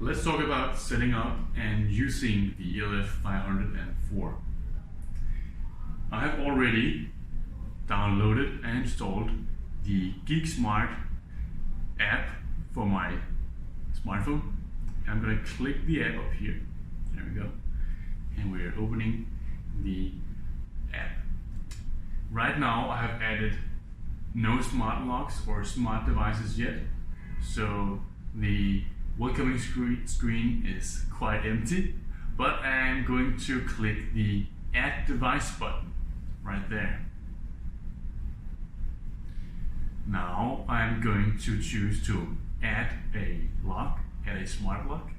Let's talk about setting up and using the L-F504. I have already downloaded and installed the Geek Smart app for my smartphone. I'm going to click the app up here. There we go. And we're opening the app. Right now I have added no smart locks or smart devices yet, so the welcoming screen is quite empty, but I'm going to click the Add Device button right there. Now I'm going to choose to add a lock, add a smart lock,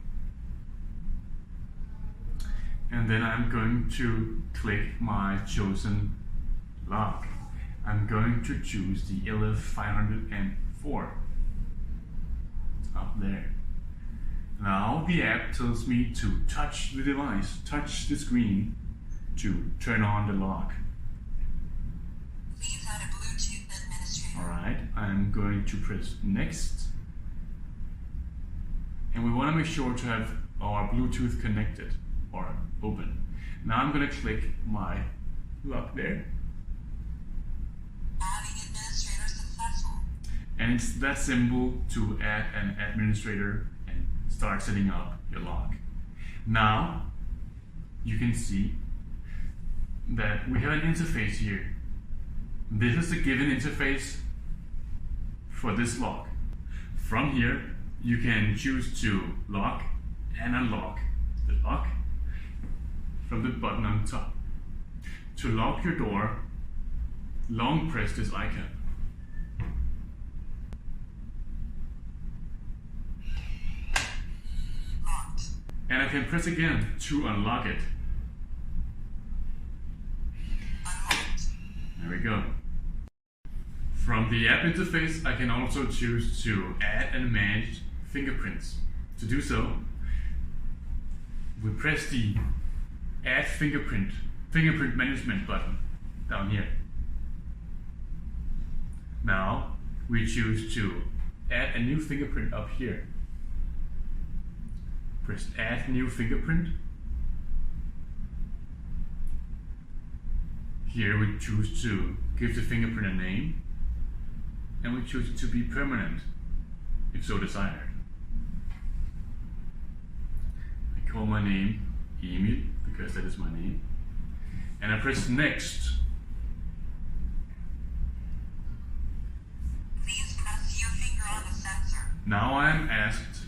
and then I'm going to click my chosen lock. I'm going to choose the L-F504 up there. Now the app tells me to touch the device, touch the screen to turn on the lock. Please add a Bluetooth administrator. Alright, I'm going to press next. And we want to make sure to have our Bluetooth connected or open. Now I'm going to click my lock there. Adding administrator successful. And it's that simple to add an administrator and start setting up your lock. Now you can see that we have an interface here. This is the given interface for this lock. From here you can choose to lock and unlock the lock from the button on top. To lock your door, long press this icon. Locked. And I can press again to unlock it. Unlocked. There we go. From the app interface, I can also choose to add and manage fingerprints. To do so, we press the Add Fingerprint Management button down here. Now we choose to add a new fingerprint up here. Press Add New Fingerprint. Here we choose to give the fingerprint a name, and we choose it to be permanent, if so desired. I call my name Emil, because that is my name, and I press Next. Please press your finger on the sensor. Now I am asked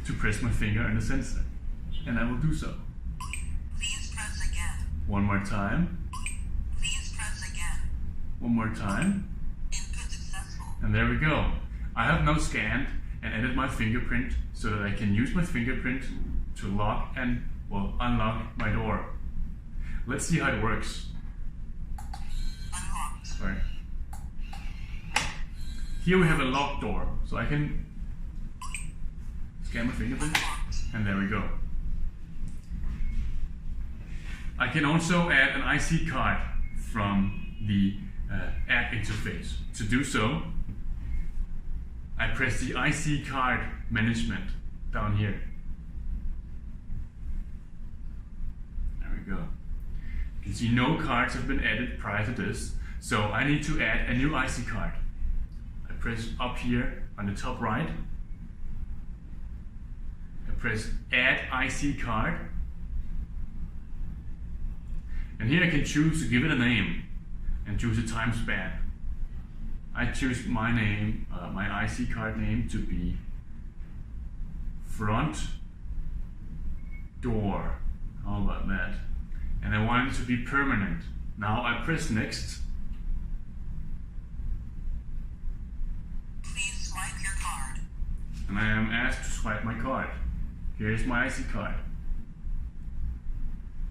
to press my finger on the sensor, and I will do so. Please press again. One more time, Please press again. one more time, Input successful. and there we go. I have now scanned and added my fingerprint so that I can use my fingerprint to lock and, well, unlock my door. Let's see how it works. Unlocked. Sorry. Here we have a locked door, so I can scan my fingerprint, Unlocked. and there we go. I can also add an IC card from the app interface. To do so, I press the IC card management down here. There we go. You can see no cards have been added prior to this, so I need to add a new IC card. I press up here on the top right. I press Add IC Card. And here I can choose to give it a name and choose a time span. I choose my name, my IC card name to be Front Door. How about that? And I want it to be permanent. Now I press Next. Please swipe your card. And I am asked to swipe my card. Here's my IC card.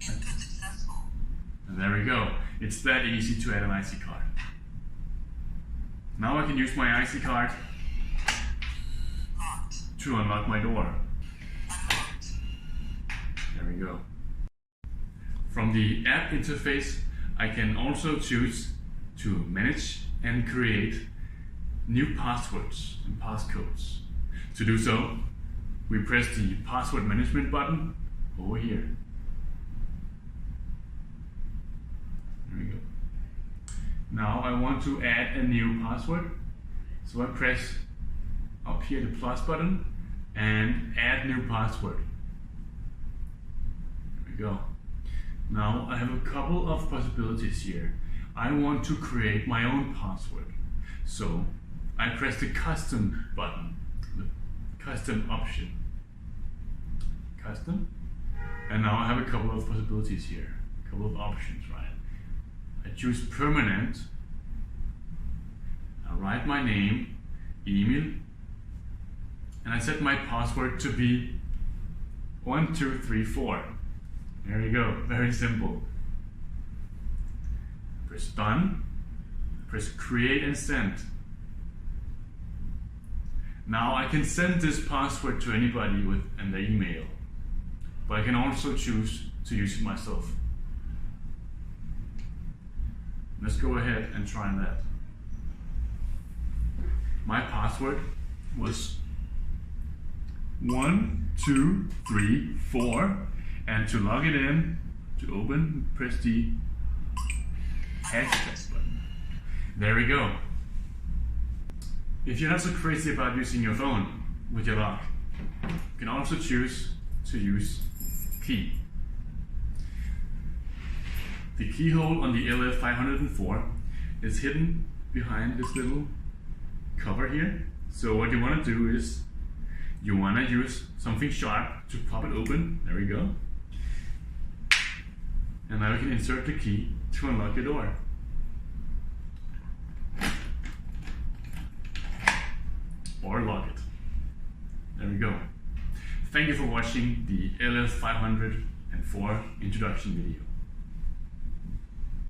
Input successful. And there we go. It's that easy to add an IC card. Now I can use my IC card Locked. to unlock my door. Unlocked. There we go. From the app interface, I can also choose to manage and create new passwords and passcodes. To do so, we press the password management button over here. There we go. Now I want to add a new password, so I press up here the plus button and add new password. There we go. Now I have a couple of possibilities here. I want to create my own password, so I press the custom button, the custom option. Custom, and now I have a couple of possibilities here, a couple of options, right? I choose permanent, I write my name, email, and I set my password to be 1234. There you go, very simple. Press done, press create and send. Now I can send this password to anybody with an email, but I can also choose to use it myself. Let's go ahead and try that. My password was 1234, and to log it in, to open, press the hashtag button. There we go. If you're not so crazy about using your phone with your lock, you can also choose to use key. The keyhole on the L-F504 is hidden behind this little cover here. So what you want to do is you want to use something sharp to pop it open. There we go. And now you can insert the key to unlock your door. Or lock it. There we go. Thank you for watching the L-F504 introduction video.